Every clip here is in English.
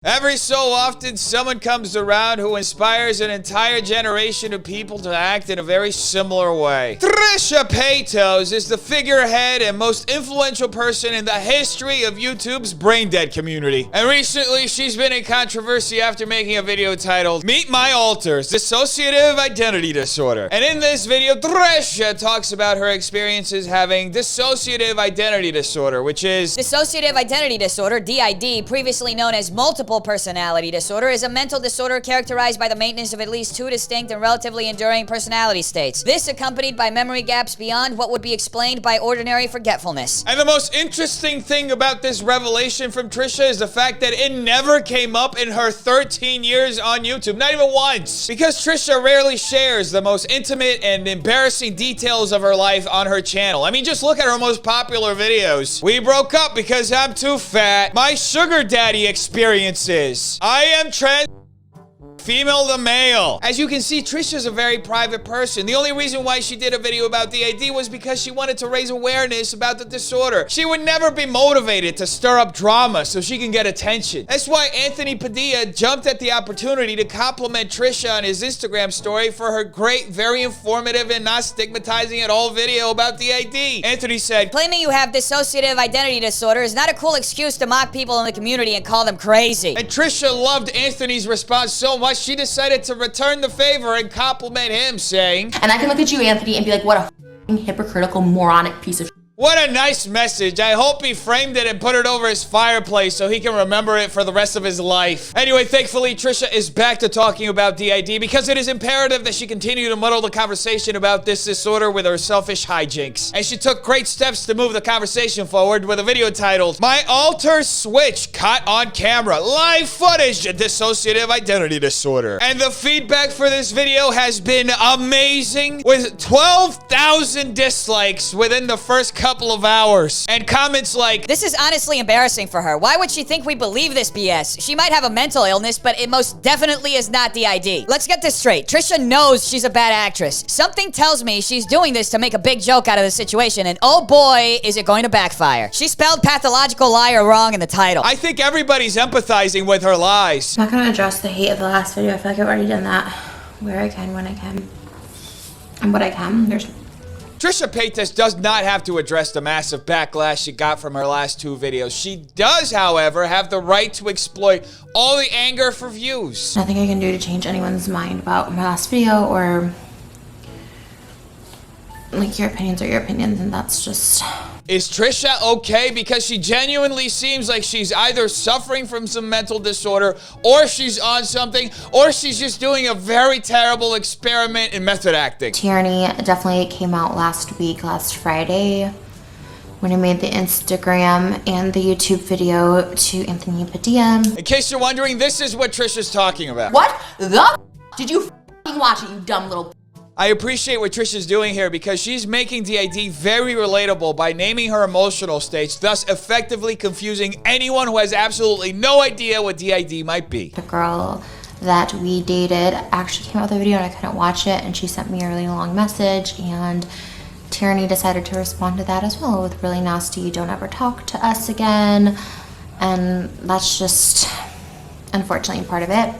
Every so often, someone comes around who inspires an entire generation of people to act in a very similar way. Trisha Paytas is the figurehead and most influential person in the history of YouTube's brain-dead community. And recently, she's been in controversy after making a video titled, Meet My Alters, Dissociative Identity Disorder. And in this video, Trisha talks about her experiences having dissociative identity disorder, which is... Dissociative identity disorder, DID, previously known as multiple personality disorder, is a mental disorder characterized by the maintenance of at least two distinct and relatively enduring personality states. This accompanied by memory gaps beyond what would be explained by ordinary forgetfulness. And the most interesting thing about this revelation from Trisha is the fact that it never came up in her 13 years on YouTube, not even once. Because Trisha rarely shares the most intimate and embarrassing details of her life on her channel. I mean, just look at her most popular videos. We broke up because I'm too fat. My sugar daddy experiences. I am trans female to male. As you can see, Trisha's a very private person. The only reason why she did a video about DID was because she wanted to raise awareness about the disorder. She would never be motivated to stir up drama so she can get attention. That's why Anthony Padilla jumped at the opportunity to compliment Trisha on his Instagram story for her great, very informative, and not stigmatizing at all video about DID. Anthony said, Claiming you have dissociative identity disorder is not a cool excuse to mock people in the community and call them crazy. And Trisha loved Anthony's response so much, she decided to return the favor and compliment him, saying, And I can look at you, Anthony, and be like, what a f***ing hypocritical, moronic piece of shit. What a nice message. I hope he framed it and put it over his fireplace so he can remember it for the rest of his life. Anyway, thankfully, Trisha is back to talking about DID because it is imperative that she continue to muddle the conversation about this disorder with her selfish hijinks. And she took great steps to move the conversation forward with a video titled, My Alter Switch Caught on Camera, Live Footage of Dissociative Identity Disorder. And the feedback for this video has been amazing, with 12,000 dislikes within the first couple of hours. And comments like, This is honestly embarrassing for her. Why would she think we believe this BS? She might have a mental illness, but it most definitely is not DID. Let's get this straight. Trisha knows she's a bad actress. Something tells me she's doing this to make a big joke out of the situation, and oh boy, is it going to backfire. She spelled pathological liar wrong in the title. I think everybody's empathizing with her lies. I'm not gonna address the hate of the last video. I feel like I've already done that where I can, when I can, and what I can. Trisha Paytas does not have to address the massive backlash she got from her last two videos. She does, however, have the right to exploit all the anger for views. Nothing I can do to change anyone's mind about my last video, or like, your opinions are your opinions, and that's just... Is Trisha okay? Because she genuinely seems like she's either suffering from some mental disorder, or she's on something, or she's just doing a very terrible experiment in method acting. Tyranny definitely came out last Friday, when I made the Instagram and the YouTube video to Anthony Padilla. In case you're wondering, this is what Trisha's talking about. What the did you f***ing watch it, you dumb little... I appreciate what Trisha's doing here because she's making DID very relatable by naming her emotional states, thus effectively confusing anyone who has absolutely no idea what DID might be. The girl that we dated actually came out with a video and I couldn't watch it, and she sent me a really long message, and Tyranny decided to respond to that as well with really nasty, don't ever talk to us again, and that's just unfortunately part of it.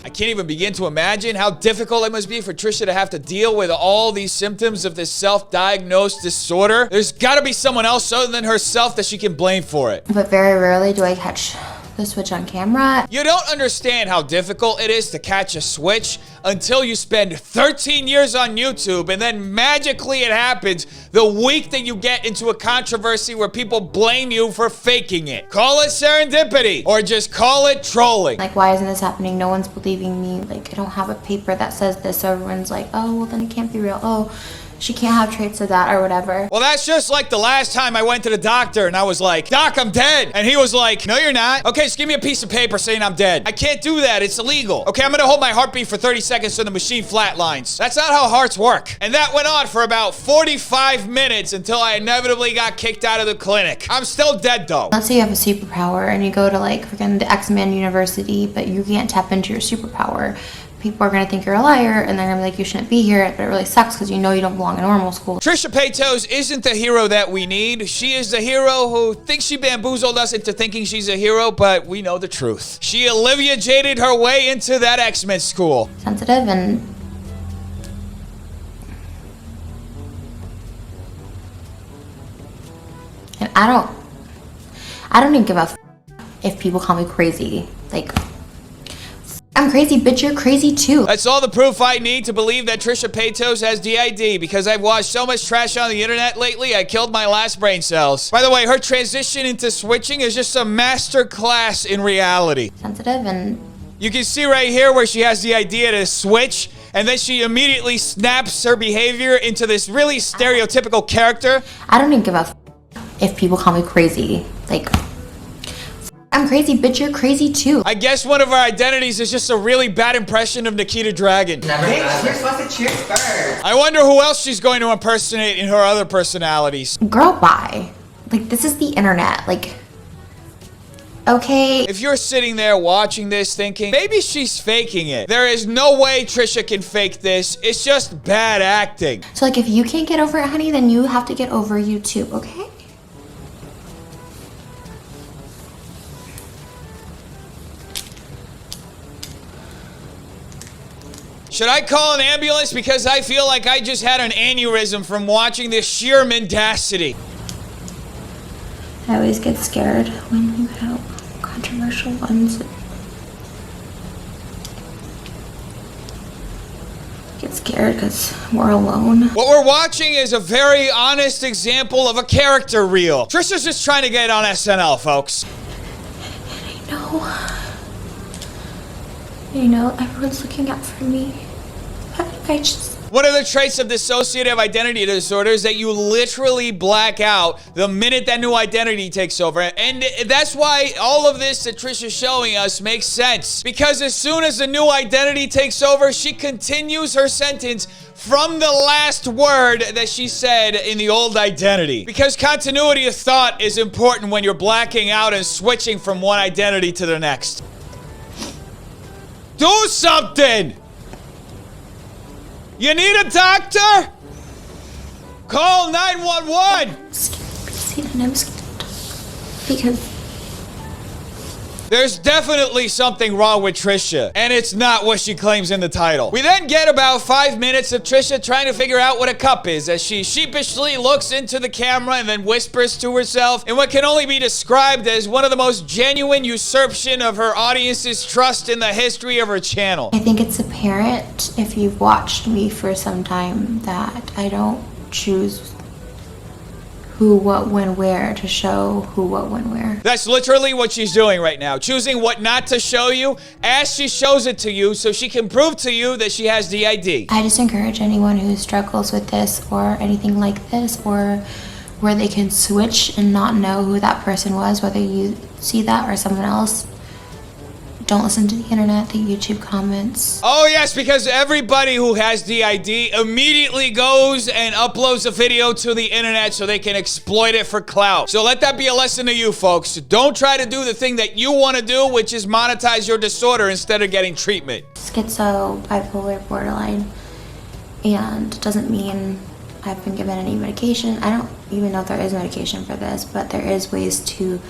I can't even begin to imagine how difficult it must be for Trisha to have to deal with all these symptoms of this self-diagnosed disorder. There's gotta be someone else other than herself that she can blame for it. But very rarely do I catch the switch on camera. You don't understand how difficult it is to catch a switch until you spend 13 years on YouTube and then magically it happens the week that you get into a controversy where people blame you for faking it. Call it serendipity or just call it trolling. Like, why isn't this happening? No one's believing me. Like, I don't have a paper that says this, so everyone's like, oh, well then it can't be real. Oh, she can't have traits of that or whatever. Well, that's just like the last time I went to the doctor and I was like, Doc, I'm dead. And he was like, no, you're not. Okay, just give me a piece of paper saying I'm dead. I can't do that. It's illegal. Okay, I'm gonna hold my heartbeat for 30 seconds so the machine flatlines. That's not how hearts work. And that went on for about 45 minutes until I inevitably got kicked out of the clinic. I'm still dead though. Let's say you have a superpower and you go to like freaking the X-Men University, but you can't tap into your superpower people are going to think you're a liar, and they're going to be like, you shouldn't be here, but it really sucks because you know you don't belong in normal school. Trisha Paytas isn't the hero that we need. She is the hero who thinks she bamboozled us into thinking she's a hero, but we know the truth. She Olivia jaded her way into that X-Men school. Sensitive, and I don't even give a f if people call me crazy. Like, I'm crazy, bitch, you're crazy too. That's all the proof I need to believe that Trisha Paytas has DID, because I've watched so much trash on the internet lately, I killed my last brain cells. By the way, her transition into switching is just a master class in reality. Sensitive, and you can see right here where she has the idea to switch, and then she immediately snaps her behavior into this really stereotypical character. I don't even give a f if people call me crazy. Like, I'm crazy, bitch, you're crazy too. I guess one of our identities is just a really bad impression of Nikita Dragon. Never. You're supposed to cheer first. I wonder who else she's going to impersonate in her other personalities. Girl, bye. Like, this is the internet. Like, okay. If you're sitting there watching this thinking, maybe she's faking it, there is no way Trisha can fake this. It's just bad acting. So, like, if you can't get over it, honey, then you have to get over you too, okay? Should I call an ambulance? Because I feel like I just had an aneurysm from watching this sheer mendacity. I always get scared when you have controversial ones. Get scared because we're alone. What we're watching is a very honest example of a character reel. Trisha's just trying to get on SNL, folks. I know everyone's looking out for me. I just... One of the traits of dissociative identity disorder is that you literally black out the minute that new identity takes over. And that's why all of this that Trisha's showing us makes sense. Because as soon as the new identity takes over, she continues her sentence from the last word that she said in the old identity. Because continuity of thought is important when you're blacking out and switching from one identity to the next. Do something! You need a doctor? Call 911! I'm scared because... There's definitely something wrong with Trisha, and it's not what she claims in the title. We then get about 5 minutes of Trisha trying to figure out what a cup is as she sheepishly looks into the camera and then whispers to herself in what can only be described as one of the most genuine usurpation of her audience's trust in the history of her channel. I think it's apparent if you've watched me for some time that I don't choose who, what, when, where to show who, what, when, where. That's literally what she's doing right now, choosing what not to show you as she shows it to you so she can prove to you that she has DID. I just encourage anyone who struggles with this or anything like this, or where they can switch and not know who that person was, whether you see that or someone else. Don't listen to the internet, the YouTube comments. Oh yes, because everybody who has DID immediately goes and uploads a video to the internet so they can exploit it for clout. So let that be a lesson to you folks. Don't try to do the thing that you want to do, which is monetize your disorder instead of getting treatment. Schizo, bipolar, borderline, and it doesn't mean I've been given any medication. I don't even know if there is medication for this, but there is ways to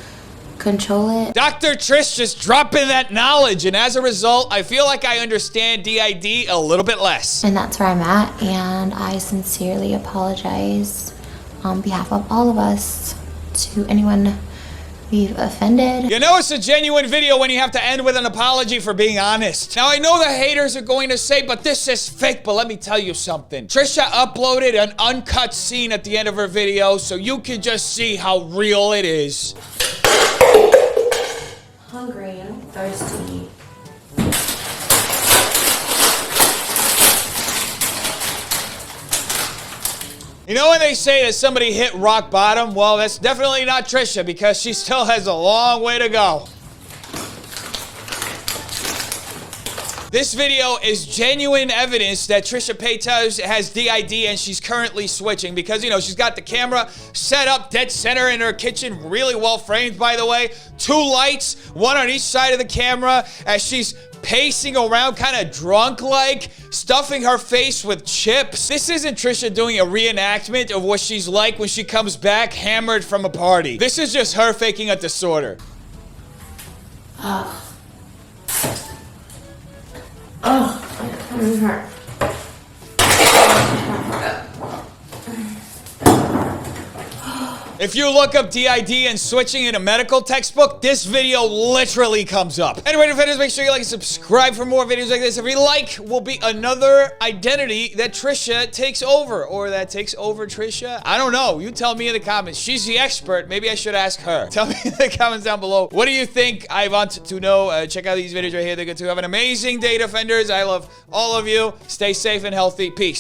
control it. Dr. Trish just dropping that knowledge, and as a result, I feel like I understand DID a little bit less. And that's where I'm at, and I sincerely apologize on behalf of all of us to anyone we've offended. You know it's a genuine video when you have to end with an apology for being honest. Now I know the haters are going to say, but this is fake, but let me tell you something. Trisha uploaded an uncut scene at the end of her video so you can just see how real it is. Hungry and thirsty. You know when they say that somebody hit rock bottom? Well, that's definitely not Trisha because she still has a long way to go. This video is genuine evidence that Trisha Paytas has DID and she's currently switching because, you know, she's got the camera set up dead center in her kitchen, really well framed, by the way. 2 lights, one on each side of the camera as she's pacing around kind of drunk-like, stuffing her face with chips. This isn't Trisha doing a reenactment of what she's like when she comes back hammered from a party. This is just her faking a disorder. Oh, my tummy hurts. If you look up DID and switching in a medical textbook, this video literally comes up. Anyway, defenders, make sure you like and subscribe for more videos like this. If you like, will be another identity that Trisha takes over, or that takes over Trisha. I don't know. You tell me in the comments. She's the expert. Maybe I should ask her. Tell me in the comments down below. What do you think? I want to know. Check out these videos right here. They're good to have an amazing day, defenders. I love all of you. Stay safe and healthy. Peace.